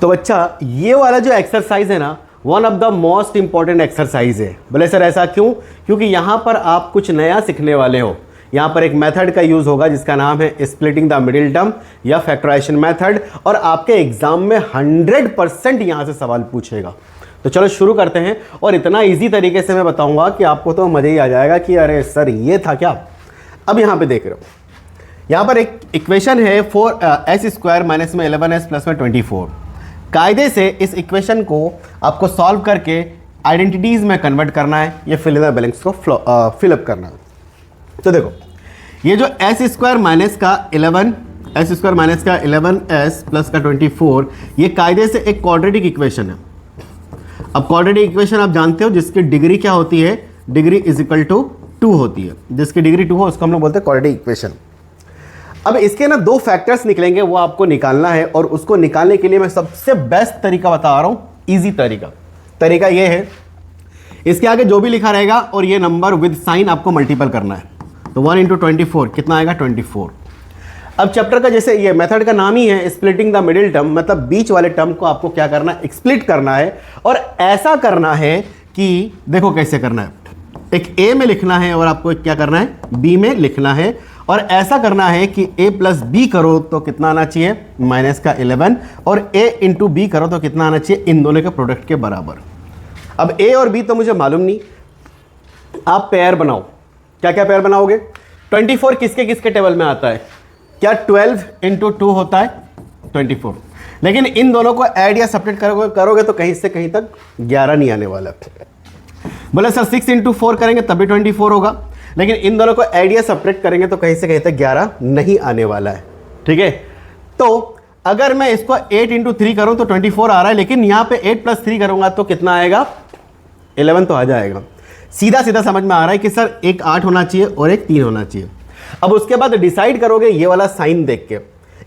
तो बच्चा ये वाला जो एक्सरसाइज है ना, one of the most important exercise है। बोले सर ऐसा क्यों? क्योंकि यहाँ पर आप कुछ नया सीखने वाले हो। यहाँ पर एक मेथड का यूज़ होगा जिसका नाम है स्प्लिटिंग द मिडिल टर्म या फैक्टराइजेशन मेथड, और आपके एग्जाम में 100% यहाँ से सवाल पूछेगा। तो चलो शुरू करते हैं, और इतना इजी तरीके से मैं बताऊंगा कि आपको तो मज़ा ही आ जाएगा कि अरे सर ये था क्या। अब यहाँ पे देख रहे हो, यहाँ पर एक इक्वेशन है 4s² माइनस में 11s प्लस में 24। कायदे से इस इक्वेशन को आपको सॉल्व करके आइडेंटिटीज़ में कन्वर्ट करना है, ये फिल इन द ब्लैंक्स को फिलअप करना है। तो देखो ये जो s² माइनस का 11s प्लस का 24, ये कायदे से एक क्वाड्रेटिक इक्वेशन है। अब क्वाड्रेटिक इक्वेशन आप जानते हो जिसकी डिग्री क्या होती है, डिग्री इज इक्वल टू 2 होती है। जिसकी डिग्री 2 हो उसको हम लोग बोलते हैं क्वाड्रेटिक इक्वेशन। अब इसके ना 2 फैक्टर्स निकलेंगे, वो आपको निकालना है, और उसको निकालने के लिए मैं सबसे बेस्ट तरीका बता रहा हूं, इजी तरीका ये है, इसके आगे जो भी लिखा रहेगा और ये नंबर विद साइन आपको मल्टीपल करना है। तो 1 × 24 कितना आएगा? 24। अब चैप्टर का जैसे ये मेथड का नाम ही है स्प्लिटिंग द मिडिल टर्म, मतलब बीच वाले टर्म को आपको क्या करना है? स्प्लिट करना है। और ऐसा करना है कि देखो कैसे करना है, एक ए में लिखना है और आपको क्या करना है? बी में लिखना है। और ऐसा करना है कि a प्लस बी करो तो कितना आना चाहिए? माइनस का 11, और a इंटू बी करो तो कितना आना चाहिए? इन दोनों के प्रोडक्ट के बराबर। अब a और b तो मुझे मालूम नहीं, आप पेयर बनाओ। क्या क्या पेयर बनाओगे? 24 किसके किसके टेबल में आता है? क्या 12 × 2 होता है? 24। लेकिन इन दोनों को ऐड या सब्ट्रैक्ट करोगे तो कहीं से कहीं तक 11 नहीं आने वाला। बोले सर 6 × 4 करेंगे तभी 24 होगा, लेकिन इन दोनों को ऐड या सब्ट्रैक्ट करेंगे तो कहीं से कहीं तक 11 नहीं आने वाला है। ठीक है, तो अगर मैं इसको 8 × 3 करूं तो 24 आ रहा है, लेकिन यहां पे 8 + 3 करूंगा तो कितना आएगा? 11 तो आ जाएगा। सीधा सीधा समझ में आ रहा है कि सर एक 8 होना चाहिए और एक 3 होना चाहिए। अब उसके बाद डिसाइड करोगे ये वाला साइन देख के,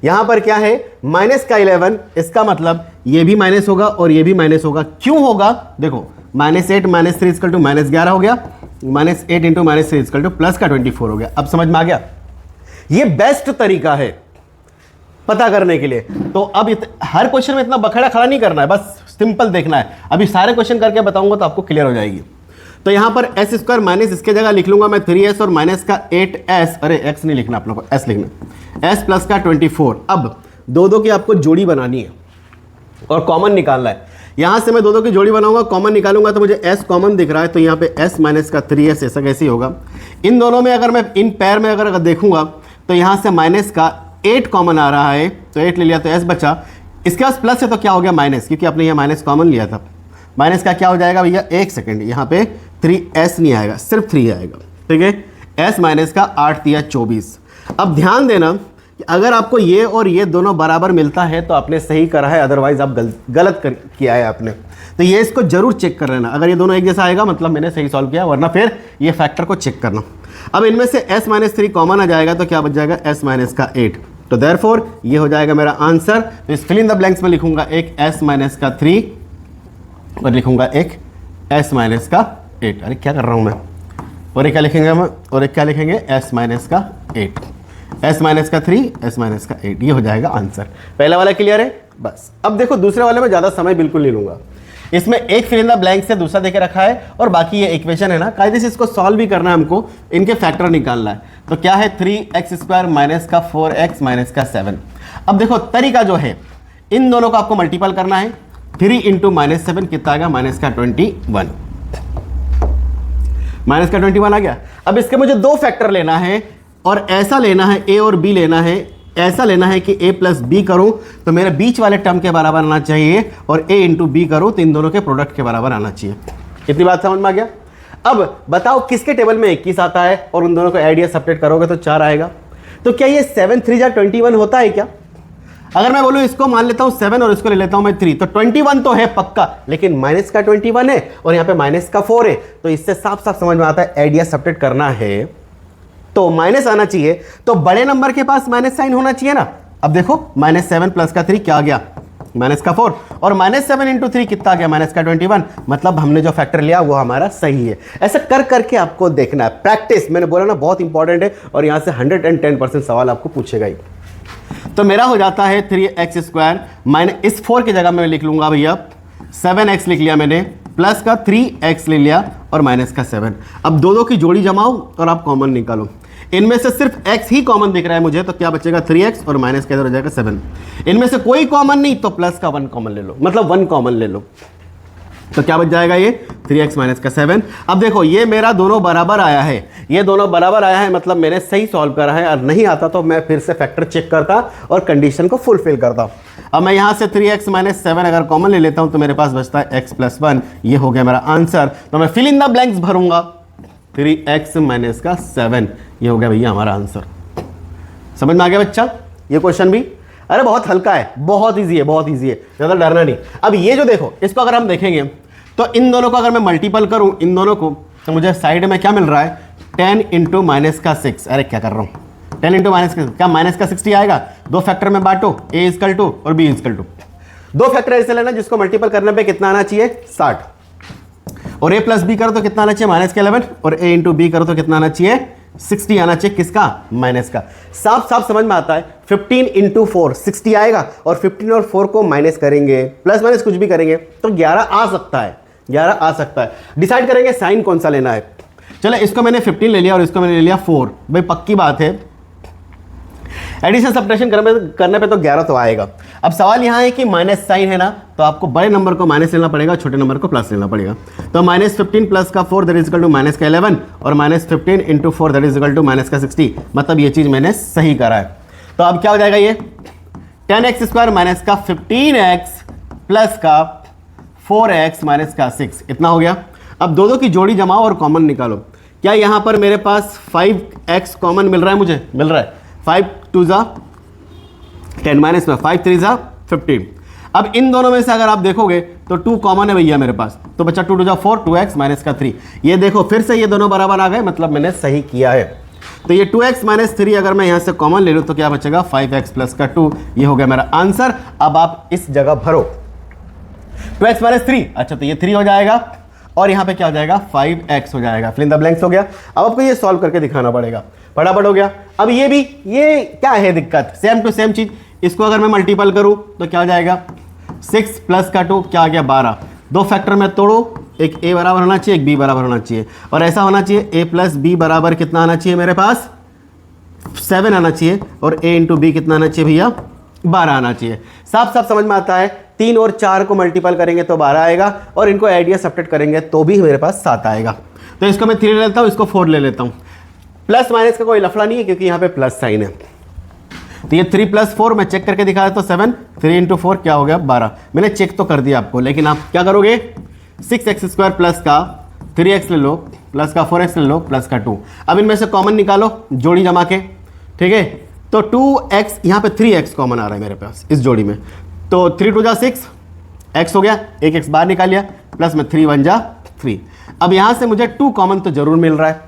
यहां पर क्या है? माइनस का 11, इसका मतलब ये भी माइनस होगा और ये भी माइनस होगा। क्यों होगा? देखो -8 - 3 = -11 हो गया, -8 × -3 = प्लस का 24 हो गया। अब समझ में आ गया? ये बेस्ट तरीका है पता करने के लिए। तो अब हर क्वेश्चन में इतना बखड़ा खड़ा नहीं करना है, बस सिंपल देखना है। अभी सारे क्वेश्चन करके बताऊंगा तो आपको क्लियर हो जाएगी। तो यहां पर s² माइनस इसके जगह लिख लूंगा मैं 3s और माइनस का 8s, अरे x नहीं लिखना आप लोग को, s लिखना, s प्लस का 24। अब दो की आपको जोड़ी बनानी है और कॉमन निकालना है। यहां से मैं दो की जोड़ी बनाऊंगा, कॉमन निकालूंगा तो मुझे s कॉमन दिख रहा है, तो यहाँ पे s माइनस का 3s ऐसा कैसे ही होगा। इन दोनों में अगर मैं इन पैर में अगर देखूंगा तो यहाँ से माइनस का 8 कॉमन आ रहा है, तो 8 ले लिया तो s बचा। इसके पास प्लस है तो क्या हो गया? माइनस, क्योंकि आपने यहाँ माइनस कॉमन लिया था। माइनस का क्या हो जाएगा भैया? 1 सेकेंड, यहाँ पे 3s नहीं आएगा, सिर्फ 3 आएगा। ठीक है, s माइनस का 8 × 24। अब ध्यान देना कि अगर आपको ये और ये दोनों बराबर मिलता है तो आपने सही करा है, अदरवाइज आप गलत किया है आपने। तो ये इसको जरूर चेक कर लेना, अगर ये दोनों एक जैसा आएगा मतलब मैंने सही सॉल्व किया, वरना फिर ये फैक्टर को चेक करना। अब इनमें से s - 3 कॉमन आ जाएगा तो क्या बच जाएगा? s माइनस का 8। तो देयरफॉर ये हो जाएगा मेरा आंसर। तो इस फिल इन द ब्लैंक्स में लिखूंगा एक s माइनस का 3 और लिखूंगा एक s माइनस का 8। अरे क्या कर रहा हूं मैं? और एक क्या लिखेंगे हम? और एक क्या लिखेंगे? s माइनस का 8, s माइनस का 3, s माइनस का 8। ये हो जाएगा आंसर। पहला वाला क्लियर है? बस अब देखो दूसरे वाले में ज़्यादा समय बिल्कुल नहीं लूँगा। इसमें एक फिल इन द ब्लैंक से दूसरा देके रखा है और बाकी ये इक्वेशन है ना, कायदे से इसको सॉल्व भी करना है हमको, इनके फैक्टर निकालना है। तो क्या है? 3x² माइनस का 4x माइनस का 7। अब देखो तरीका जो है, इन दोनों को आपको मल्टीपल करना है। 3 × -7 कितना आएगा? माइनस का 21, माइनस का 21 आ गया। अब इसके मुझे 2 फैक्टर लेना है और ऐसा लेना है, a और b लेना है। ऐसा लेना है कि a प्लस बी करूं तो मेरे बीच वाले टर्म के बराबर आना चाहिए, और a × b करूं तो इन दोनों के प्रोडक्ट के बराबर आना चाहिए। इतनी बात समझ में आ गया? अब बताओ किसके टेबल में 21 आता है और उन दोनों को ऐड या सब्ट्रैक्ट करोगे तो 4 आएगा। तो क्या ये 7 × 3 = 21 होता है क्या? अगर मैं बोलूं इसको मान लेता हूं 7 और इसको ले लेता हूं मैं 3, तो 21 तो है पक्का, लेकिन माइनस का 21 है और यहाँ पे माइनस का 4 है। तो इससे साफ साफ समझ में आता है ऐड या सब्ट्रैक्ट करना है तो माइनस आना चाहिए, तो बड़े नंबर के पास माइनस साइन होना चाहिए ना। अब देखो -7 प्लस का 3 क्या आ गया? माइनस का 4, और -7 × 3 कितना आ गया? माइनस का 21। मतलब हमने जो फैक्टर लिया वो हमारा सही है। ऐसा कर करके आपको देखना है, प्रैक्टिस मैंने बोला ना बहुत इंपॉर्टेंट है, और यहाँ से 110% सवाल आपको पूछेगा ही। तो मेरा हो जाता है 3x² माइनस, इस 4 की जगह मैं लिख लूंगा भैया 7x लिख लिया मैंने, प्लस का 3x ले लिया और माइनस का 7। अब दो की जोड़ी जमाओ और आप कॉमन निकालो। इनमें से सिर्फ x ही कॉमन दिख रहा है मुझे, तो क्या बचेगा 3x और माइनस का इधर हो जाएगा 7। इनमें से कोई कॉमन नहीं तो प्लस का 1 कॉमन ले लो, मतलब 1 कॉमन ले लो, तो क्या बच जाएगा ये 3x माइनस का 7। अब देखो ये मेरा दोनों बराबर आया है, ये दोनों बराबर आया है, मतलब मैंने सही सॉल्व करा है। और नहीं आता तो मैं फिर से फैक्टर चेक करता और कंडीशन को फुलफिल करता। अब मैं यहाँ से 3x माइनस 7 अगर कॉमन ले लेता हूँ तो मेरे पास बचता है x प्लस 1। ये हो गया मेरा आंसर। तो मैं फिल इन द ब्लैंक्स भरूंगा 3x माइनस का 7। ये हो गया भैया हमारा आंसर। समझ में आ गया बच्चा ये क्वेश्चन भी? अरे बहुत हल्का है, बहुत ईजी है, बहुत ईजी है, ज़्यादा डरना नहीं। अब ये जो देखो इसको अगर हम देखेंगे तो इन दोनों को अगर मैं मल्टीपल करूं इन दोनों को तो मुझे साइड में क्या मिल रहा है 10 इंटू माइनस का 6। अरे क्या कर रहा हूं 10 इंटू माइनस का, क्या माइनस का 60 आएगा? दो फैक्टर में बांटो, a इजकल टू और b इजकल टू। दो फैक्टर ऐसे लेना जिसको मल्टीपल करने पे कितना आना चाहिए 60, और a प्लस बी करो तो कितना आना चाहिए माइनस का 11, और a इंटू बी करो तो कितना आना चाहिए 60 आना चाहिए। किसका? माइनस का। साफ साफ समझ में आता है 15 इंटू 4 60 आएगा, और 15 और 4 को माइनस करेंगे, प्लस माइनस कुछ भी करेंगे तो 11 आ सकता है, 11 आ सकता है। डिसाइड करेंगे साइन कौन सा लेना है। चलो इसको मैंने 15 ले लिया और इसको मैंने ले लिया 4। भाई पक्की बात है एडिशन सब्ट्रैक्शन करने पे तो 11 तो आएगा। अब सवाल यहाँ है कि माइनस साइन है ना, तो आपको बड़े नंबर को माइनस लेना पड़ेगा, छोटे नंबर को प्लस लेना पड़ेगा। तो -15 प्लस का 4 that is equal to minus का 11, और -15 into 4 that is equal to minus का 60। मतलब ये चीज़ मैंने सही करा है। तो अब क्या हो जाएगा ये 10x² माइनस का 15x प्लस का 4x माइनस का 6, इतना हो गया। अब दो की जोड़ी जमाओ और कॉमन निकालो। क्या यहाँ पर मेरे पास 5x कॉमन मिल रहा है? मुझे मिल रहा है। 5 2 जा 10 माइनस में 5 3 जा 15। अब इन दोनों में से अगर आप देखोगे तो 2 कॉमन है भैया मेरे पास, तो बच्चा 2 2 जा 4 2x माइनस का 3। ये देखो फिर से ये दोनों बराबर आ गए, मतलब मैंने सही किया है। तो ये 2x माइनस 3 अगर मैं यहाँ से कॉमन ले लूँ तो क्या बचेगा 5x प्लस का 2। ये हो गया मेरा आंसर। अब आप इस जगह भरो 2x माइनस 3, अच्छा तो ये 3 हो जाएगा, और यहाँ पे क्या हो जाएगा 5x हो जाएगा। फिल इन द ब्लैंक्स हो गया। अब आपको ये सॉल्व करके दिखाना पड़ेगा, फटाफट हो गया। अब ये भी, ये क्या है दिक्कत, सेम टू सेम चीज। इसको अगर मैं मल्टीपल करूं तो क्या हो जाएगा 6 प्लस का 2 क्या आ गया 12। दो फैक्टर में तोड़ो, एक a बराबर होना चाहिए, एक b बराबर होना चाहिए, और ऐसा होना चाहिए a प्लस बी बराबर कितना आना चाहिए मेरे पास 7 आना चाहिए, और a इंटू बी कितना आना चाहिए भैया 12 आना चाहिए। साफ साफ समझ में आता है। 3 और 4 को मल्टीपल करेंगे तो 12 आएगा, और इनको एड या सब्ट्रैक्ट करेंगे तो भी मेरे पास 7 आएगा। तो इसको मैं 3 ले लेता हूँ, इसको 4 ले लेता हूँ। प्लस माइनस का कोई लफड़ा नहीं है क्योंकि यहाँ पे प्लस साइन है। तो ये 3 प्लस 4 मैं चेक करके दिखा देता हूँ 7, 3 इंटू 4 क्या हो गया 12। मैंने चेक तो कर दिया आपको, लेकिन आप क्या करोगे 6x² प्लस का 3x ले लो, प्लस का 4x ले लो, प्लस का 2। अब इनमें से कॉमन निकालो जोड़ी जमा के, ठीक है। तो 2x यहाँ पे 3x कॉमन आ रहा है मेरे पास इस जोड़ी में, तो 3 2 जा 6 x हो गया, एक x बाहर निकाल लिया, प्लस में 3 1 जा 3। अब यहाँ से मुझे 2 कॉमन तो जरूर मिल रहा है,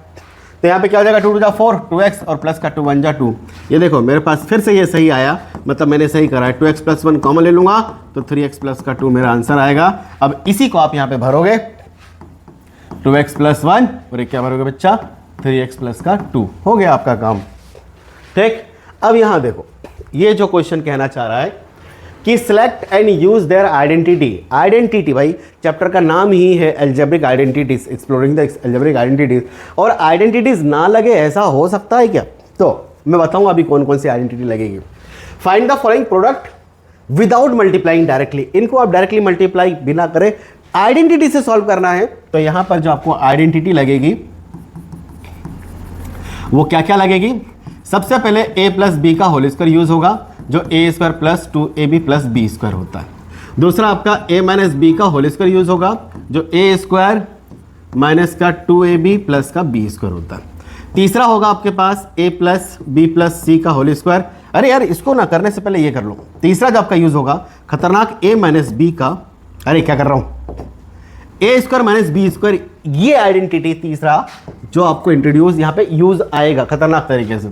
तो यहाँ पे क्या हो जाएगा 2 2 जा 4 2x, और प्लस का 2 1 जा 2। ये देखो मेरे पास फिर से ये सही आया, मतलब मैंने सही करा है। 2x प्लस 1 कॉमन ले लूँगा तो 3x प्लस का 2 मेरा आंसर आएगा। अब इसी को आप यहाँ पे भरोगे 2x प्लस 1, और एक क्या भरोगे बच्चा 3x प्लस का 2। हो गया आपका काम, ठीक। अब यहाँ देखो ये जो क्वेश्चन कहना चाह रहा है कि select and use their identity. Identity भाई चैप्टर का नाम ही है algebraic identities, exploring the algebraic identities. और आइडेंटिटीज ना लगे ऐसा हो सकता है क्या? तो मैं बताऊंगा अभी कौन कौन सी आइडेंटिटी लगेगी। Find the following product without multiplying directly. इनको आप डायरेक्टली मल्टीप्लाई बिना करे आइडेंटिटी से सॉल्व करना है, तो यहां पर जो आपको आइडेंटिटी लगेगी वो क्या क्या लगेगी। सबसे पहले a प्लस बी का होल स्क्वायर यूज होगा, जो a square plus 2ab plus B square होता है। दूसरा आपका a माइनस बी का होल स्क्वायर यूज होगा, जो a स्क्वायर माइनस का 2ab प्लस का बी स्क्वायर होता है। तीसरा होगा आपके पास a plus B plus C का होल स्क्वायर। अरे यार इसको ना करने से पहले ये कर लो। तीसरा जो आपका यूज होगा खतरनाक a माइनस बी का, अरे क्या कर रहा हूं, a square minus B square. ये आइडेंटिटी तीसरा जो आपको इंट्रोड्यूस यहाँ पे यूज आएगा खतरनाक तरीके से,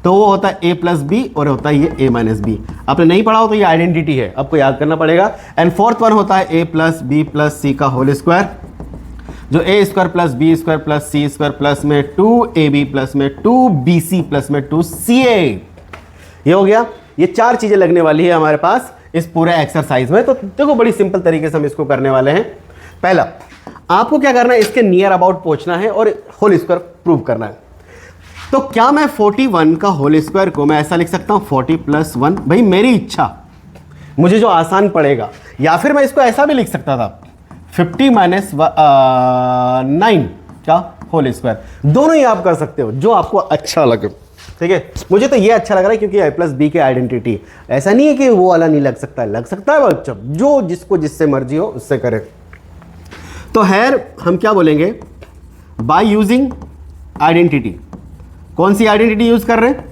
तो वो होता है a प्लस बी और होता है ये a माइनस बी। आपने नहीं पढ़ा हो तो ये आइडेंटिटी है, आपको याद करना पड़ेगा। एंड फोर्थ वन होता है a plus B plus C का होल स्क्वायर, जो a square plus B square plus C square plus में 2ab प्लस में 2bc प्लस में 2ca। ये हो गया। ये 4 चीज़ें लगने वाली है हमारे पास इस पूरे एक्सरसाइज में। तो देखो बड़ी सिंपल तरीके से हम इसको करने वाले हैं। पहला आपको क्या करना है, इसके नियर अबाउट पहुंचना है और होल स्क्वायर प्रूव करना है। तो क्या मैं 41 का होल स्क्वायर को मैं ऐसा लिख सकता हूं 40 + 1, भाई मेरी इच्छा, मुझे जो आसान पड़ेगा। या फिर मैं इसको ऐसा भी लिख सकता था 50 - 9 का होल स्क्वायर। दोनों ही आप कर सकते हो, जो आपको अच्छा लगे। ठीक है, मुझे तो ये अच्छा लग रहा है क्योंकि a + b की आइडेंटिटी, ऐसा नहीं है कि वो वाला नहीं लग सकता है, लग सकता है बच्चों, जो जिसको जिससे मर्जी हो उससे करे। तो हैर हम क्या बोलेंगे, बाय यूजिंग आइडेंटिटी। कौन सी आइडेंटिटी यूज कर रहे हैं,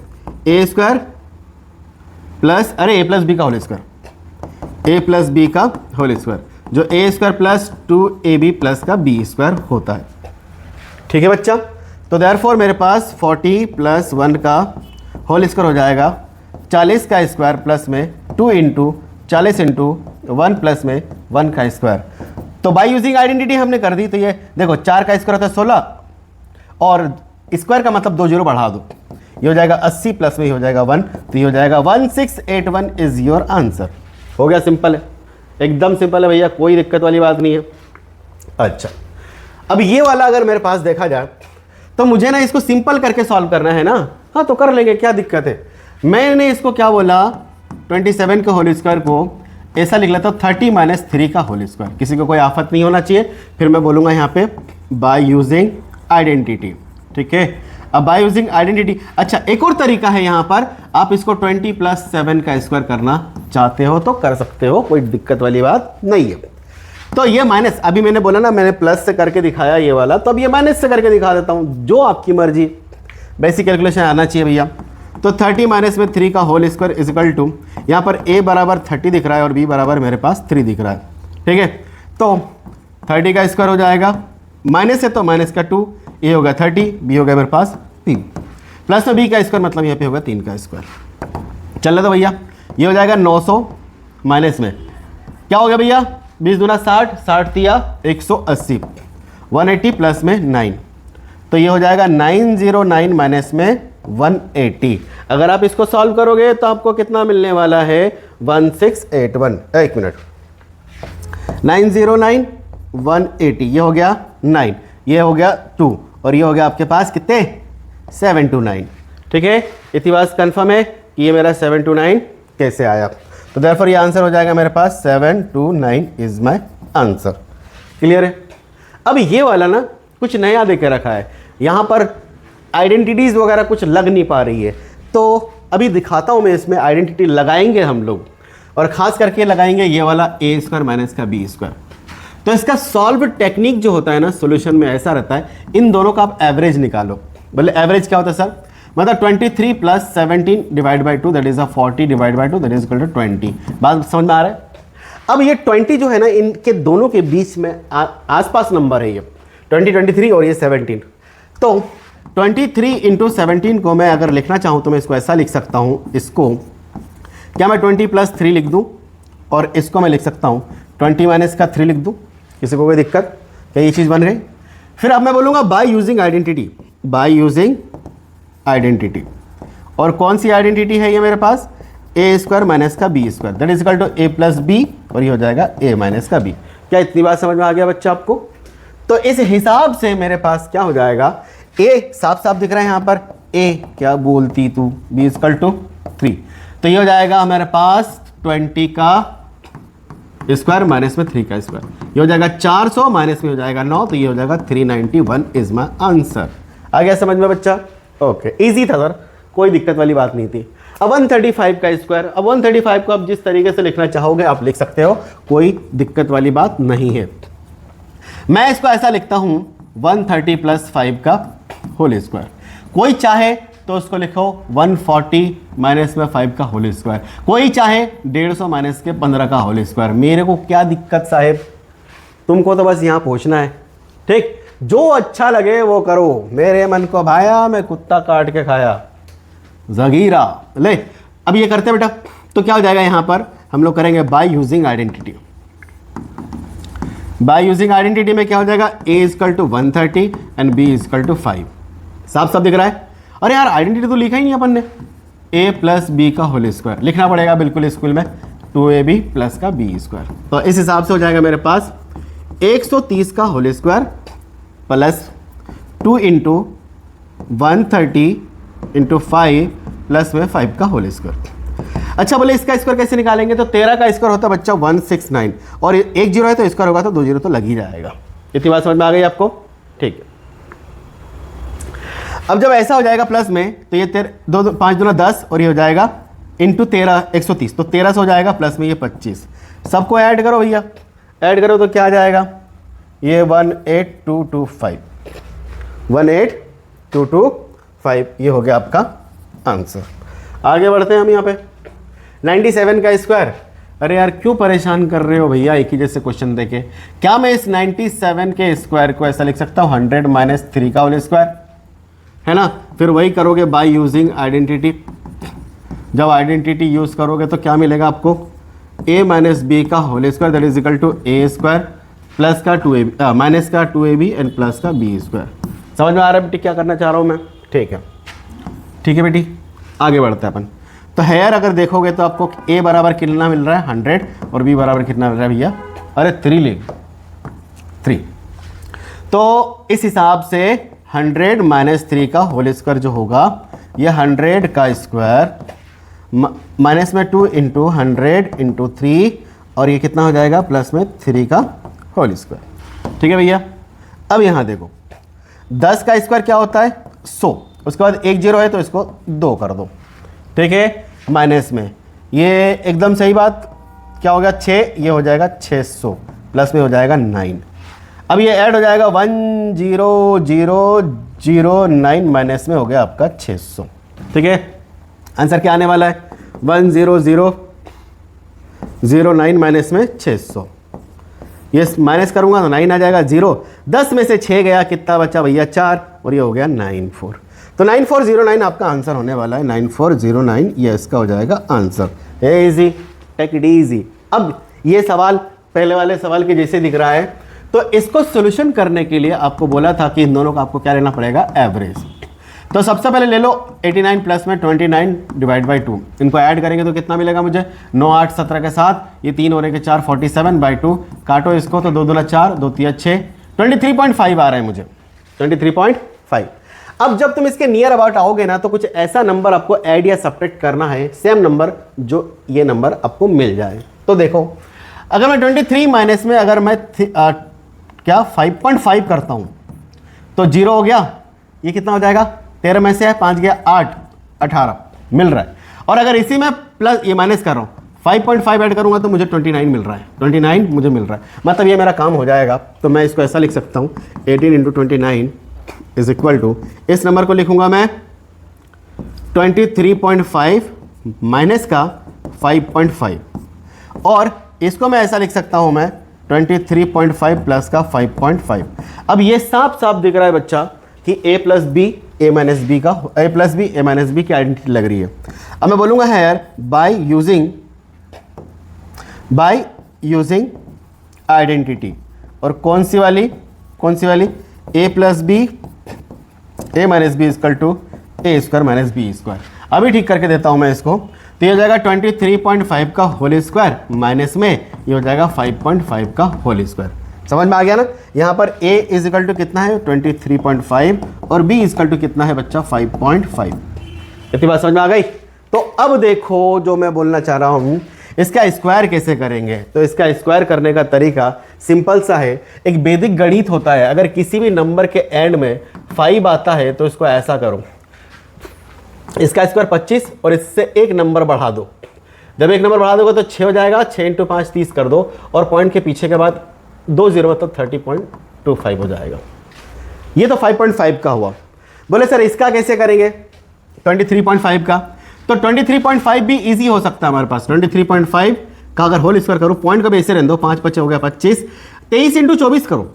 a² प्लस a + b का होल स्क्वायर, a + b का होल स्क्वायर, जो a² + 2ab + का b² होता है। ठीक है बच्चा, तो देयरफॉर मेरे पास 40 + 1 का होल स्क्वायर हो जाएगा 40 का स्क्वायर प्लस में 2 × 40 × 1 प्लस में 1 का स्क्वायर। तो बाय यूजिंग आइडेंटिटी हमने कर दी। तो ये देखो 4 का स्क्वायर होता है 16 और स्क्वायर का मतलब 2 0 बढ़ा दो, ये हो जाएगा 80 प्लस में हो जाएगा 1, तो ये हो जाएगा 1681 इज योर आंसर। हो गया, सिंपल है, एकदम सिंपल है भैया, कोई दिक्कत वाली बात नहीं है। अच्छा, अब ये वाला अगर मेरे पास देखा जाए तो मुझे ना इसको सिंपल करके सॉल्व करना है ना। हाँ तो कर लेंगे, क्या दिक्कत है। मैंने इसको क्या बोला, 27 के होल स्क्वायर को ऐसा लिख लेता हूँ 30 - 3 का होल स्क्वायर। किसी को कोई आफत नहीं होना चाहिए। फिर मैं बोलूँगा यहाँ पे बाय यूजिंग आइडेंटिटी। ठीक है, अब बाय यूजिंग आइडेंटिटी। अच्छा, एक और तरीका है यहाँ पर, आप इसको 20 + 7 का स्क्वायर करना चाहते हो तो कर सकते हो, कोई दिक्कत वाली बात नहीं है। तो ये माइनस, अभी मैंने बोला ना मैंने प्लस से करके दिखाया ये वाला, तो अब ये माइनस से करके दिखा देता हूँ, जो आपकी मर्जी, बेसिक कैलकुलेशन आना चाहिए भैया। तो 30 - 3 का whole square is equal to, यहाँ पर a बराबर 30 दिख रहा है और b बराबर मेरे पास 3 दिख रहा है। ठीक है, तो 30 का स्क्वायर हो जाएगा, माइनस है तो माइनस का 2, a होगा 30, b हो गया मेरे पास 3, प्लस में b का स्क्वायर मतलब यहाँ पे होगा 3 का स्क्वायर। चल रहा तो भैया, ये हो जाएगा 900 माइनस में क्या हो गया भैया, 20 दूना 60, 60 तिया 180, 180 प्लस में 9, तो ये हो जाएगा 909 माइनस में 180। अगर आप इसको सॉल्व करोगे तो आपको कितना मिलने वाला है, 1681। एक मिनट, 909 180, ये हो गया 9, ये हो गया 2 और ये हो गया आपके पास कितने, 729। ठीक है, इतनी बात कंफर्म है कि ये मेरा 729 कैसे आया। तो देयरफॉर ये आंसर हो जाएगा मेरे पास 729 इज माय आंसर। क्लियर है। अब ये वाला ना कुछ नया देके रखा है, यहाँ पर आइडेंटिटीज़ वगैरह कुछ लग नहीं पा रही है, तो अभी दिखाता हूँ मैं, इसमें आइडेंटिटी लगाएंगे हम लोग और ख़ास करके लगाएंगे ये वाला a² माइनस का b²। तो इसका सॉल्व टेक्निक जो होता है ना सॉल्यूशन में ऐसा रहता है, इन दोनों का आप एवरेज निकालो। बोले एवरेज क्या होता है सर, मतलब 23 + 17 divide by 2 that is 40 divide by 2 that is equal to 20। बात समझ में आ रहा है। अब ये 20 जो है ना, इनके दोनों के बीच में आसपास नंबर है ये 20, 23 और ये 17। तो 23 × 17 को मैं अगर लिखना चाहूँ तो मैं इसको ऐसा लिख सकता हूँ, इसको क्या मैं 20 + 3 लिख दूँ और इसको मैं लिख सकता हूँ 20 - का 3 लिख दूँ, किसी को कोई दिक्कत, क्या ये चीज़ बन गई। फिर अब मैं बोलूँगा bye using identity, bye using identity. और कौन सी आइडेंटिटी है ये मेरे पास, a² माइनस का b² that is equal to a + b और ये हो जाएगा a माइनस का b। क्या इतनी बात समझ में आ गया बच्चा आपको। तो इस हिसाब से मेरे पास क्या हो जाएगा, a साफ साफ दिख रहा है यहाँ पर, a क्या बोलती तू, b = 3, तो ये हो जाएगा हमारे पास 20 का स्क्वायर माइनस में 3 का स्क्वायर, ये हो जाएगा 400 माइनस में हो जाएगा 9, तो ये हो जाएगा 391 इज माई आंसर। आ गया समझ में बच्चा। ओके, इजी था सर, कोई दिक्कत वाली बात नहीं थी। अब 135 का स्क्वायर, अब 135 को आप जिस तरीके से लिखना चाहोगे आप लिख सकते हो, कोई दिक्कत वाली बात नहीं है। मैं इसको ऐसा लिखता हूं 130 + 5 का होल स्क्वायर। कोई चाहे तो उसको लिखो 140 माइनस में 5 का होल स्क्वायर, कोई चाहे 150 माइनस के 15 का होल स्क्वायर। मेरे को क्या दिक्कत साहेब, तुमको तो बस यहाँ पहुँचना है। ठीक, जो अच्छा लगे वो करो, मेरे मन को भाया मैं कुत्ता काट के खाया जगीरा। ले अब ये करते बेटा, तो क्या हो जाएगा यहाँ पर हम लोग करेंगे bye using identity. Bye using identity में क्या हो जाएगा, a = 130 एंड b = 5। साफ साफ दिख रहा है। अरे यार आइडेंटिटी तो लिखा ही नहीं अपन ने, ए प्लस बी का होल स्क्वायर लिखना पड़ेगा बिल्कुल स्कूल में, 2ab प्लस का बी स्क्वायर। तो इस हिसाब से हो जाएगा मेरे पास 130 का whole square plus 2 into 130 into 5 plus में 5 का होल स्क्वायर। अच्छा बोले इसका स्क्वायर कैसे निकालेंगे? तो 13 का स्क्वायर होता है बच्चा 169 और एक जीरो है तो स्क्वायर होगा तो 2 जीरो तो लग ही जाएगा। इतनी बात समझ में आ गई आपको? ठीक है। अब जब ऐसा हो जाएगा प्लस में तो ये 5 दूना 10 और ये हो जाएगा इंटू 13 130, तो 13 से हो जाएगा प्लस में ये 25। सबको ऐड करो भैया, ऐड करो तो क्या आ जाएगा? ये 18225 18225 ये हो गया आपका आंसर। आगे बढ़ते हैं हम यहाँ पे 97 का स्क्वायर। अरे यार क्यों परेशान कर रहे हो भैया एक ही जैसे क्वेश्चन देके? क्या मैं इस 97 के स्क्वायर को ऐसा लिख सकता हूँ 100 माइनस 3 का होल स्क्वायर, है ना? फिर वही करोगे बाय यूजिंग आइडेंटिटी। जब आइडेंटिटी यूज करोगे तो क्या मिलेगा आपको? a माइनस बी का whole square that is equal to A square plus का 2ab माइनस का 2ab एंड प्लस का बी स्क्वायर। समझ में आ रहा है बेटी क्या करना चाह रहा हूँ मैं? ठीक है, ठीक है बेटी, आगे बढ़ते हैं अपन। तो हेयर अगर देखोगे तो आपको a बराबर कितना मिल रहा है 100 और b बराबर कितना मिल रहा है भैया? अरे 3 ले 3। तो इस हिसाब से 100 माइनस 3 का होल स्क्वायर जो होगा ये 100 का स्क्वायर माइनस में 2 इंटू 100 इंटू 3 और ये कितना हो जाएगा? प्लस में 3 का होल स्क्वायर। ठीक है भैया। अब यहाँ देखो 10 का स्क्वायर क्या होता है? 100। उसके बाद एक जीरो है तो इसको 2 कर दो, ठीक है? माइनस में ये एकदम सही बात क्या हो गया? 6, ये हो जाएगा 600 प्लस में हो जाएगा 9। अब ये ऐड हो जाएगा 10009 माइनस में हो गया आपका 600। ठीक है, आंसर क्या आने वाला है? 10009 माइनस में 600। ये माइनस करूंगा तो 9 आ जाएगा, 0 10 में से 6 गया, कितना बचा भैया? 4 और ये हो गया 94। तो 9409 आपका आंसर होने वाला है। 9409 ये इसका हो जाएगा आंसर। है इजी, टेक इट इजी। अब ये सवाल पहले वाले सवाल के जैसे दिख रहा है, तो इसको सोल्यूशन करने के लिए आपको बोला था कि इन दोनों का आपको क्या लेना पड़ेगा? एवरेज। तो सबसे पहले ले लो 89 प्लस में 29 डिवाइड बाई 2, इनको ऐड करेंगे तो कितना मिलेगा मुझे? 9 8 17 के साथ ये 3 और 1 के 4 47 बाई 2, काटो इसको तो 2 दूना 4 2 3 6 23.5 आ रहा है मुझे, 23.5। अब जब तुम इसके नियर अबाउट आओगे ना तो कुछ ऐसा नंबर आपको ऐड या सब्ट्रैक्ट करना है, सेम नंबर जो ये नंबर आपको मिल जाए। तो देखो अगर मैं 23 माइनस में अगर मैं क्या 5.5 करता हूं तो 0 हो गया, ये कितना हो जाएगा? 13 में से है 5 गया 8 18 मिल रहा है। और अगर इसी में प्लस ये माइनस कर रहा हूँ 5.5 ऐड करूंगा तो मुझे 29 मिल रहा है, 29 मुझे मिल रहा है, मतलब ये मेरा काम हो जाएगा। तो मैं इसको ऐसा लिख सकता हूँ 18 इंटू 29 इज इक्वल टू, इस नंबर को लिखूंगा मैं 23.5 माइनस का 5.5 और इसको मैं ऐसा लिख सकता हूं मैं 23.5 प्लस का 5.5। अब ये साफ साफ दिख रहा है बच्चा कि a plus B A minus B का a plus B A minus B की आइडेंटिटी लग रही है। अब मैं बोलूंगा है यार बाय यूजिंग आइडेंटिटी, और कौन सी वाली a plus B A minus B equal to A square minus B square. अभी ठीक करके देता हूं मैं इसको, तो ये हो जाएगा 23.5 का होल स्क्वायर माइनस में ये हो जाएगा 5.5 का होल स्क्वायर। समझ में आ गया ना? यहाँ पर a इज इक्वल टू कितना है 23.5 और b इक्वल टू कितना है बच्चा 5.5। इतनी बात समझ में आ गई? तो अब देखो जो मैं बोलना चाह रहा हूँ, इसका स्क्वायर कैसे करेंगे? तो इसका स्क्वायर करने का तरीका सिंपल सा है, एक वैदिक गणित होता है। अगर किसी भी नंबर के एंड में 5 आता है तो इसको ऐसा करो, इसका स्क्वायर 25 और इससे एक नंबर बढ़ा दो। जब एक नंबर बढ़ा दोगे तो 6 हो जाएगा, 6 इंटू 5 30 कर दो और पॉइंट के पीछे के बाद 2 0 मतलब 30.25 हो जाएगा। ये तो 5.5 का हुआ। बोले सर इसका कैसे करेंगे 23.5 का? तो 23.5 भी इजी हो सकता है हमारे पास। 23.5 का अगर होल स्क्वायर करो, पॉइंट का भी ऐसे रहने दो, 5 5 हो गया 25, 23 इंटू 24 करो,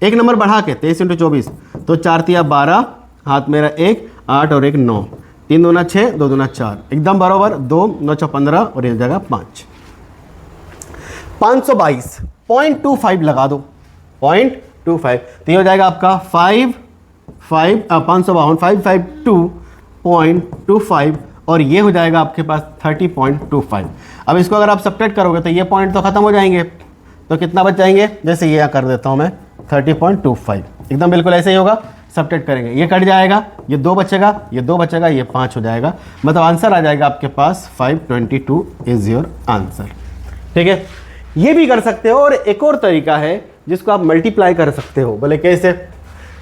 एक नंबर बढ़ा के 23 इंटू 24 तो 4 3 12, हाथ मेरा 1 8 और 1 9, 3 दूना 6 2 दूना 4 एकदम बराबर, 2 9 6 15 और ये जगह 5, 522.25 लगा दो 0.25, तो ये हो जाएगा आपका 552.25 और ये हो जाएगा आपके पास 30.25। अब इसको अगर आप सब्ट्रैक्ट करोगे तो ये पॉइंट तो खत्म हो जाएंगे, तो कितना बच जाएंगे, जैसे ये कर देता हूँ मैं 30.25, एकदम बिल्कुल ऐसे ही होगा। सब्ट्रैक्ट करेंगे, ये कट जाएगा, ये 2 बचेगा, ये 2 बचेगा, ये 5 हो जाएगा, मतलब आंसर आ जाएगा आपके पास 522 इज योर आंसर। ठीक है, ये भी कर सकते हो। और एक और तरीका है जिसको आप मल्टीप्लाई कर सकते हो, बोले कैसे,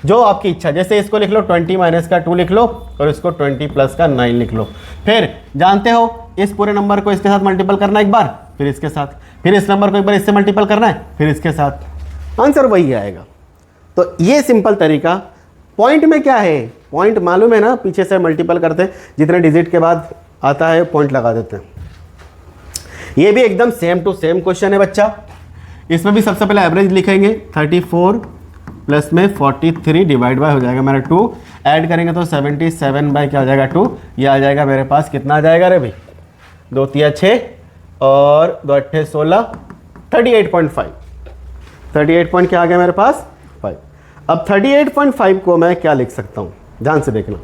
जो आपकी इच्छा, जैसे इसको लिख लो 20 माइनस का 2 लिख लो और इसको 20 प्लस का 9 लिख लो। फिर जानते हो इस पूरे नंबर को इसके साथ मल्टीपल करना एक बार, फिर इसके साथ, फिर इस नंबर को एक बार इससे मल्टीपल करना है, फिर इसके साथ, आंसर वही आएगा। तो ये सिंपल तरीका। पॉइंट में क्या है, पॉइंट मालूम है ना, पीछे से मल्टीपल करते हैं, जितने डिजिट के बाद आता है पॉइंट लगा देते हैं। ये भी एकदम सेम टू सेम क्वेश्चन है बच्चा। इसमें भी सबसे पहले एवरेज लिखेंगे, 34 प्लस में 43 डिवाइड बाय हो जाएगा मेरा 2, ऐड करेंगे तो 77 बाय क्या हो जाएगा 2, ये आ जाएगा मेरे पास, कितना आ जाएगा रे भाई, 2 3 6 और 2 8 16, 38.5, 38 पॉइंट क्या आ गया मेरे पास 5। अब 38.5 को मैं क्या लिख सकता हूँ, ध्यान से देखना,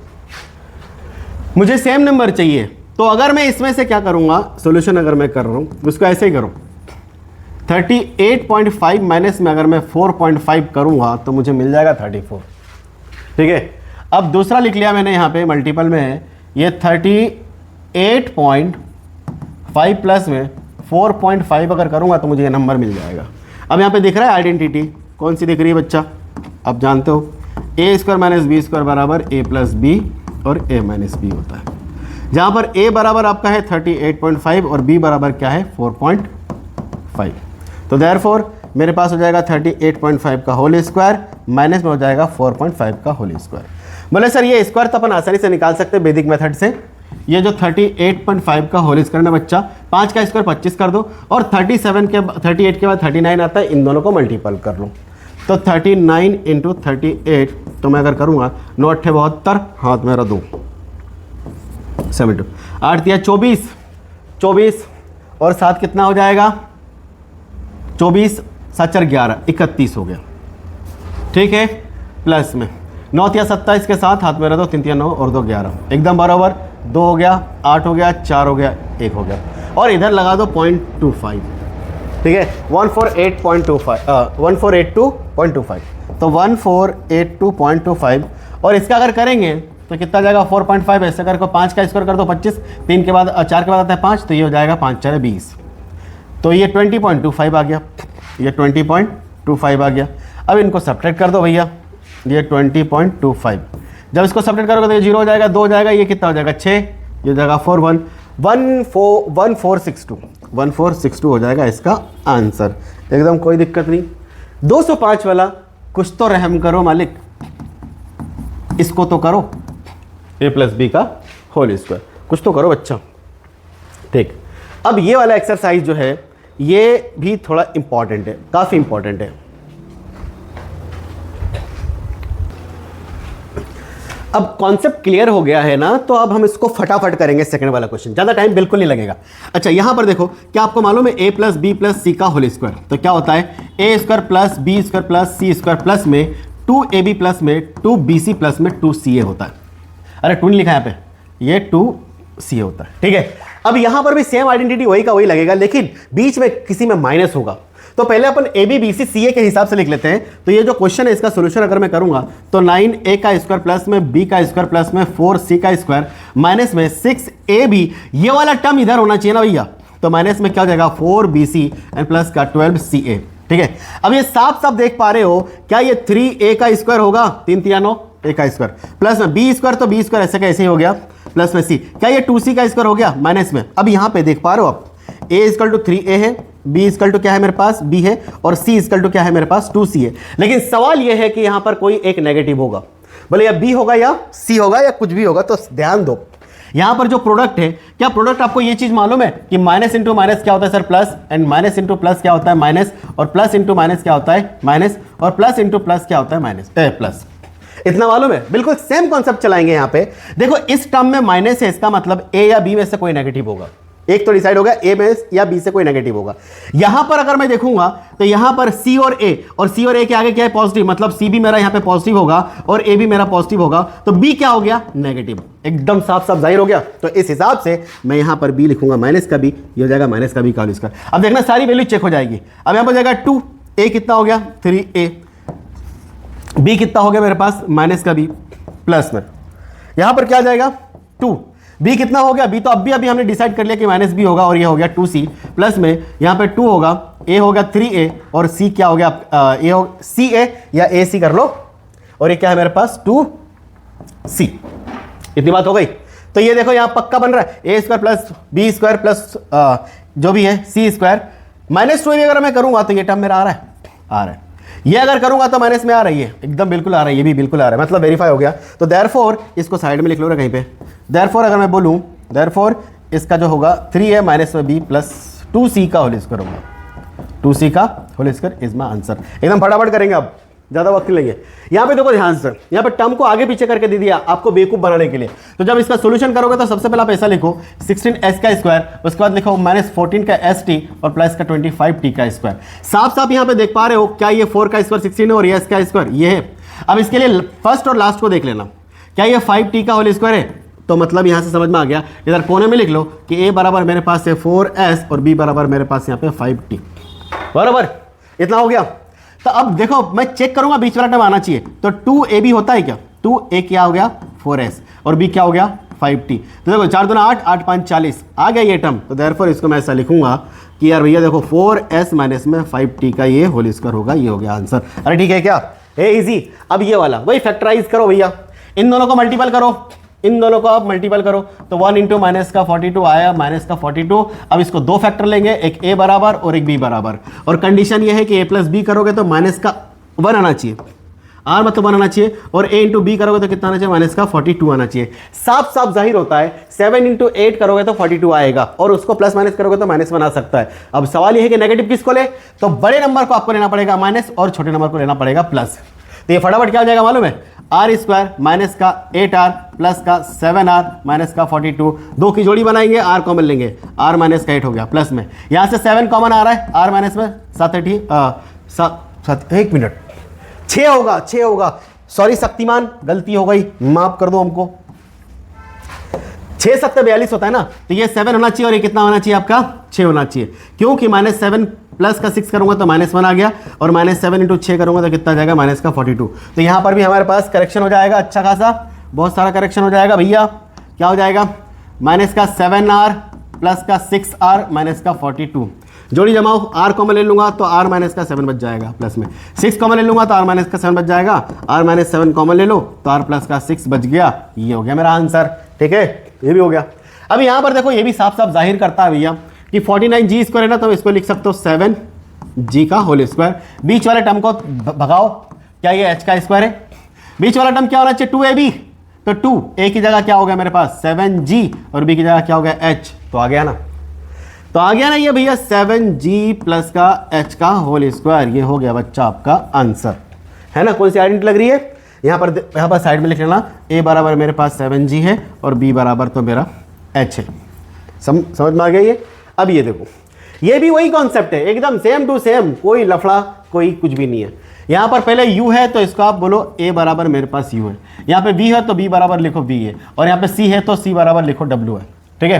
मुझे सेम नंबर चाहिए, तो अगर मैं इसमें से क्या करूँगा, सॉल्यूशन अगर मैं कर रहा हूँ उसको ऐसे ही करूँ, 38.5 माइनस में अगर मैं 4.5 करूँगा तो मुझे मिल जाएगा 34। ठीक है, अब दूसरा लिख लिया मैंने यहाँ पे मल्टीपल में है, ये 38.5 प्लस में 4.5 अगर करूँगा तो मुझे ये नंबर मिल जाएगा। अब यहाँ पे दिख रहा है आइडेंटिटी, कौन सी दिख रही है बच्चा, आप जानते हो ए स्क्वायर माइनस बी स्क्वायर बराबर ए प्लस बी और ए माइनस बी होता है, जहाँ पर ए बराबर आपका है 38.5 और बी बराबर क्या है 4.5। तो देयरफॉर मेरे पास हो जाएगा 38.5 का होल स्क्वायर माइनस में हो जाएगा 4.5 का होल स्क्वायर। बोले सर ये स्क्वायर तो अपन आसानी से निकाल सकते हैं वैदिक मेथड से। ये जो 38.5 का होल स्क्वायर ना बच्चा, 5 का स्क्वायर 25 कर दो और 38 के बाद 39 आता है, इन दोनों को मल्टीपल कर लो। तो 39 इंटू 38, तो मैं अगर करूँगा 9 8 72, हाथ मेरा 2 72, 8 दिया 24, 24 और 7 कितना हो जाएगा 24 7 4 11, 31 हो गया। ठीक है, प्लस में 9 या 27 के साथ हाथ मेरा 2 3 3 9 और 2 11, एकदम बराबर, 2 हो गया, 8 हो गया, 4 हो गया, 1 हो गया, और इधर लगा दो 0.25। ठीक है, 1482.25, तो 1482.25, और इसका अगर करेंगे तो कितना जाएगा 4.5, ऐसे करके 5 का स्क्वायर कर दो 25, 3 के बाद 4 के बाद आता है 5, तो ये हो जाएगा 5 4 20, तो ये 20.25 आ गया, ये 20.25 आ गया। अब इनको सब्ट्रैक्ट कर दो भैया, ये 20.25, जब इसको सब्ट्रैक्ट करोगे तो ये 0 हो जाएगा, 2 हो जाएगा, ये कितना हो जाएगा 6, ये हो जाएगा 1462 हो जाएगा इसका आंसर, एकदम कोई दिक्कत नहीं। 205 वाला कुछ तो रहम करो मालिक, इसको तो करो, a प्लस बी का होल स्क्वायर, कुछ तो करो बच्चा। ठीक, अब ये वाला एक्सरसाइज जो है ये भी थोड़ा इंपॉर्टेंट है, काफ़ी इंपॉर्टेंट है। अब कॉन्सेप्ट क्लियर हो गया है ना, तो अब हम इसको फटाफट करेंगे सेकंड वाला क्वेश्चन, ज़्यादा टाइम बिल्कुल नहीं लगेगा। अच्छा, यहां पर देखो, क्या आपको मालूम है a plus B plus C का होल स्क्वायर, तो क्या होता है a square plus B square plus C square plus में 2ab प्लस में 2bc प्लस में 2ca होता है। अरे 2 नहीं लिखा यहाँ पे, ये 2ca होता है। ठीक है, अब यहां पर भी सेम आइडेंटिटी वही का वही लगेगा, लेकिन बीच में किसी में माइनस होगा, तो पहले अपन ए बी बी सी सी ए के हिसाब से लिख लेते हैं। तो ये जो क्वेश्चन है इसका सोल्यूशन अगर मैं करूंगा तो 9a का स्क्वायर प्लस में b का स्क्वायर प्लस में 4c का स्क्वायर माइनस में 6ab, ये वाला टर्म इधर होना चाहिए ना भैया, तो माइनस में क्या हो जाएगा 4bc एंड प्लस का 12ca। ठीक है, अब ये साफ साफ देख पा रहे हो, क्या ये 3a का स्क्वायर होगा, 3 3 9 a का स्क्वायर प्लस में b स्क्वायर, तो b स्क्वायर ऐसे का ऐसे ही हो गया, प्लस में c, क्या ये 2c का स्क्वायर हो गया माइनस में। अब यहां पे देख पा रहे हो आप, a इक्वल टू 3a है, b इक्वल टू क्या है मेरे पास b है, और c इक्वल टू क्या है मेरे पास 2c है। लेकिन सवाल यह है कि यहां पर कोई एक नेगेटिव होगा, बोले या b होगा या c होगा या कुछ भी होगा, तो ध्यान दो यहां पर जो प्रोडक्ट है, क्या प्रोडक्ट आपको ये चीज मालूम है कि माइनस इंटू माइनस क्या होता है sir plus, and minus into plus क्या होता है माइनस, और प्लस इंटू माइनस क्या होता है माइनस, और प्लस इंटू प्लस क्या होता है माइनस प्लस। इतना मालूम है, बिल्कुल सेम कॉन्सेप्ट चलाएंगे यहां पे। देखो इस टर्म में माइनस है, इसका मतलब a या b में से कोई नेगेटिव होगा, एक तो डिसाइड हो गया ए में या बी से कोई नेगेटिव होगा। यहां पर अगर मैं देखूंगा तो यहां पर सी और ए के आगे क्या है, पॉजिटिव, मतलब सी भी मेरा यहां पे पॉजिटिव होगा और ए भी मेरा पॉजिटिव होगा, तो बी क्या हो गया, नेगेटिव। एकदम साफ साफ जाहिर हो गया। तो इस हिसाब से मैं यहां पर बी लिखूंगा माइनस का बी, ये हो जाएगा माइनस का बी का होल स्क्वायर। अब देखना सारी वैल्यू चेक हो जाएगी। अब यहां पर जाएगा 2, ए कितना हो गया 3a, बी कितना हो गया मेरे पास माइनस का बी, प्लस में यहां पर क्या जाएगा 2, बी कितना हो गया, बी तो अभी हमने डिसाइड कर लिया कि माइनस बी होगा और ये हो गया 2c, प्लस में यहां पे 2 होगा, ए हो गया 3a और c क्या हो गया, ए हो ca या ac कर लो, और ये क्या है मेरे पास 2c। इतनी बात हो गई। तो ये देखो यहां पक्का बन रहा है a square plus B square plus जो भी है सी स्क्वायर, माइनस 2 अगर मैं करूंगा तो ये टर्म मेरा आ रहा है। ये अगर करूंगा तो माइनस में आ रही है, एकदम बिल्कुल आ रहा है, ये भी बिल्कुल आ रहा है, मतलब वेरीफाई हो गया। तो देयरफॉर इसको साइड में लिख लो ना कहीं पे। देयरफॉर अगर मैं बोलूं, देयरफॉर इसका जो होगा 3a minus B plus 2c का होल स्क्वायर होगा, 2c का whole square is my answer. एकदम फटाफट करेंगे, अब ज़्यादा वक्त नहीं लेंगे। यहाँ पे देखो ध्यान से, यहाँ पे टर्म को आगे पीछे करके दे दिया आपको बेवकूफ़ बनाने के लिए। तो जब इसका सोल्यूशन करोगे तो सबसे पहले आप ऐसा लिखो 16s का स्क्वायर, उसके बाद लिखो -14 का st और प्लस का 25t का स्क्वायर। साफ साफ यहाँ पे देख पा रहे हो क्या ये 4 का स्क्वायर 16 है और ये s का स्क्वायर ये है। अब इसके लिए फर्स्ट और लास्ट को देख लेना, क्या ये 5t का होल स्क्वायर है, तो मतलब यहाँ से समझ में आ गया। इधर कोने में लिख लो कि a बराबर मेरे पास है 4s और b बराबर मेरे पास यहाँ पे 5t, बराबर इतना हो गया। तो अब देखो मैं चेक करूंगा बीच वाला टर्म आना चाहिए, तो 2ab होता है क्या, 2a क्या हो गया 4s और b क्या हो गया 5t। तो देखो 4 दूना 8, 8 5 40 आ गया ये टर्म। तो देयरफॉर इसको मैं ऐसा लिखूंगा कि यार भैया देखो 4s माइनस में 5t का ये होल स्क्वायर होगा, ये हो गया आंसर। अरे ठीक है क्या, है इजी। अब ये वाला वही फैक्टराइज करो भैया, इन दोनों को मल्टीपल करो, इन दोनों को आप मल्टीपल करो, तो 1 इंटू माइनस का 42 आया, माइनस का 42। अब इसको दो फैक्टर लेंगे, एक a बराबर और एक b बराबर, और कंडीशन ये है कि a प्लस बी करोगे तो माइनस का 1 आना चाहिए, r मतलब 1 आना चाहिए, और a इंटू बी करोगे तो कितना आना चाहिए, माइनस का 42 आना चाहिए। साफ साफ जाहिर होता है 7 इंटू 8 करोगे तो 42 आएगा, और उसको प्लस माइनस करोगे तो माइनस 1 आ सकता है। अब सवाल ये है कि नेगेटिव किसको ले, तो बड़े नंबर को आपको लेना पड़ेगा माइनस और छोटे नंबर को लेना पड़ेगा प्लस। तो ये फटाफट क्या हो जाएगा मालूम है, आर स्क्वायर माइनस का 8r प्लस का 7r माइनस का 42, दो की जोड़ी बनाएंगे, आर कॉमन लेंगे, r माइनस का 8 हो गया, प्लस में यहाँ से 7 कॉमन आ रहा है, r माइनस में 1 मिनट 6 होगा, 6 होगा, सॉरी शक्तिमान गलती हो गई, माफ कर दो हमको। 6 7 42 होता है ना, तो ये 7 होना चाहिए और ये कितना होना चाहिए आपका 6 होना चाहिए, क्योंकि -7 प्लस का 6 करूंगा तो -1 आ गया, और -7 इंटू 6 करूंगा तो कितना जाएगा माइनस का 42। तो यहाँ पर भी हमारे पास करेक्शन हो जाएगा, अच्छा खासा बहुत सारा करेक्शन हो जाएगा भैया। क्या हो जाएगा, माइनस का 7r प्लस का 6r माइनस का 42, जोड़ी जमाओ, r कॉमन ले लूंगा तो r माइनस का 7 बच जाएगा, प्लस में 6 कॉमन ले लूंगा तो r माइनस का 7 बच जाएगा, r माइनस 7 कॉमन ले लो तो r प्लस का 6 बच गया, ये हो गया मेरा आंसर। ठीक है, ये भी हो गया। अब यहाँ पर देखो ये भी साफ साफ जाहिर करता है भैया कि 49g स्क्वायर है ना, तो इसको लिख सकते हो 7g का होल स्क्वायर। बीच वाले टर्म को भगाओ, क्या ये h का स्क्वायर है, बीच वाला टर्म क्या होना चाहिए 2ab, तो 2a की जगह क्या हो गया मेरे पास 7g और b की जगह क्या हो गया h, तो आ गया ना, तो आ गया ना ये भैया 7g प्लस का h का होल स्क्वायर, ये हो गया बच्चा आपका आंसर, है ना। कौन सी आइडेंटिटी लग रही है, यहाँ पर साइड में लिख लेना, a बराबर मेरे पास 7g है और b बराबर तो मेरा h है। समझ में आ गया ये। अब ये देखो ये भी वही कॉन्सेप्ट है, एकदम सेम टू सेम, कोई लफड़ा कोई कुछ भी नहीं है। यहाँ पर पहले u है तो इसको आप बोलो a बराबर मेरे पास u है, यहाँ पे b है तो b बराबर लिखो b है, और यहाँ पे c है तो c बराबर लिखो w है। ठीक है,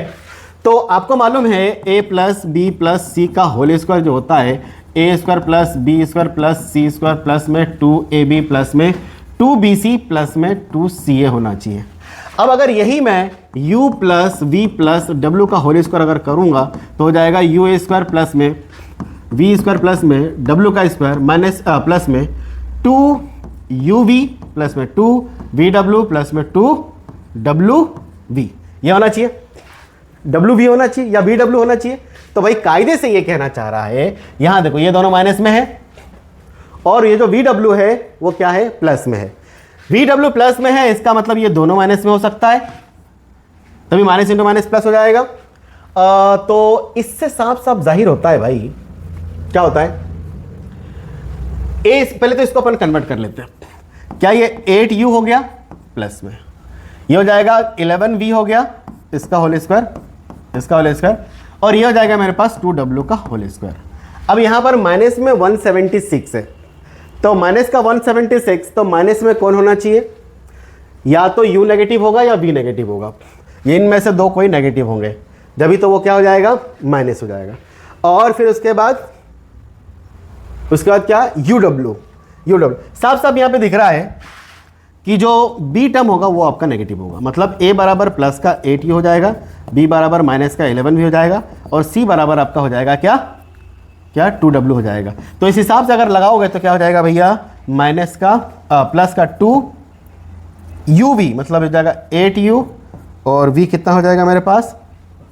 तो आपको मालूम है a plus B plus C का होल स्क्वायर जो होता है a square plus B square plus C square plus में 2ab प्लस में 2bc प्लस में 2ca होना चाहिए। अब अगर यही मैं u plus v plus w का होल स्क्वायर अगर करूंगा तो हो जाएगा u स्क्वायर प्लस में v स्क्वायर प्लस में w का स्क्वायर माइनस प्लस में 2uv प्लस में 2vw प्लस में 2wv, ये होना चाहिए, wv होना चाहिए या vw होना चाहिए। तो भाई कायदे से ये कहना चाह रहा है, यहां देखो ये दोनों माइनस में है और ये जो vw है वो क्या है प्लस में है, vw प्लस में है, इसका मतलब ये दोनों माइनस में हो सकता है, तभी माइनस इंटू माइनस प्लस हो जाएगा। तो इससे साफ साफ जाहिर होता है भाई क्या होता है, पहले तो इसको अपन कन्वर्ट कर लेते हैं, क्या ये 8u हो गया प्लस में, ये हो जाएगा 11v हो गया इसका होल स्क्वायर, इसका होल स्क्वायर और ये हो जाएगा मेरे पास 2w का होल स्क्वायर। अब यहाँ पर माइनस में 176 है, तो माइनस का 176, तो माइनस में कौन होना चाहिए, या तो u नेगेटिव होगा या v नेगेटिव होगा, ये इनमें से दो कोई नेगेटिव होंगे, जब तो वो क्या हो जाएगा, माइनस हो जाएगा। और फिर उसके बाद क्या, uw साफ साफ यहाँ पे दिख रहा है कि जो b टर्म होगा वो आपका नेगेटिव होगा, मतलब a बराबर प्लस का 8u हो जाएगा, b बराबर माइनस का 11 भी हो जाएगा, और c बराबर आपका हो जाएगा क्या 2w हो जाएगा। तो इस हिसाब से अगर लगाओगे तो क्या हो जाएगा भैया, माइनस का प्लस का 2uv, मतलब हो जाएगा 8u, और v कितना हो जाएगा मेरे पास,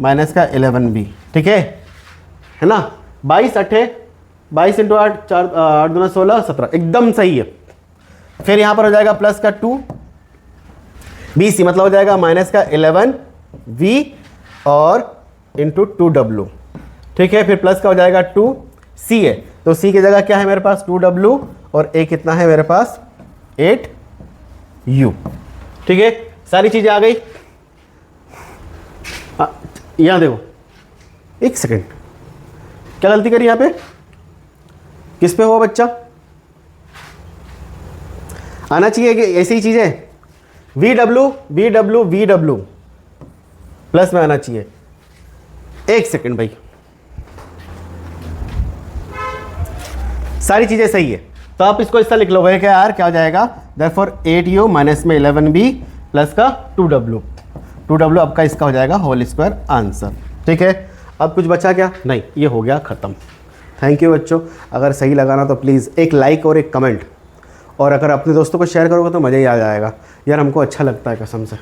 माइनस का 11v। ठीक है ना, 22 इंटू 8, 4 8 दूना 16, 17, एकदम सही है। फिर यहाँ पर हो जाएगा प्लस का 2bc, मतलब हो जाएगा माइनस का 11v और इंटू 2w। ठीक है, फिर प्लस का हो जाएगा 2c है, तो c की जगह क्या है मेरे पास 2w, और a कितना है मेरे पास 8u। ठीक है, सारी चीज़ें आ गई। यहाँ देखो, एक सेकेंड, क्या गलती करी यहाँ पे, किस पे हुआ बच्चा, आना चाहिए कि ऐसी ही चीज़ें VW प्लस में आना चाहिए। एक सेकंड भाई, सारी चीज़ें सही है, तो आप इसको इस तरह लिख लोगे क्या यार, क्या हो जाएगा, देयरफॉर 8u माइनस में 11b प्लस का 2w आपका इसका हो जाएगा होल स्क्वायर आंसर। ठीक है, अब कुछ बचा क्या, नहीं, ये हो गया ख़त्म। थैंक यू बच्चों, अगर सही लगाना तो प्लीज़ एक लाइक और एक कमेंट, और अगर अपने दोस्तों को शेयर करोगे तो मज़ा ही आ जाएगा यार, हमको अच्छा लगता है कसम से।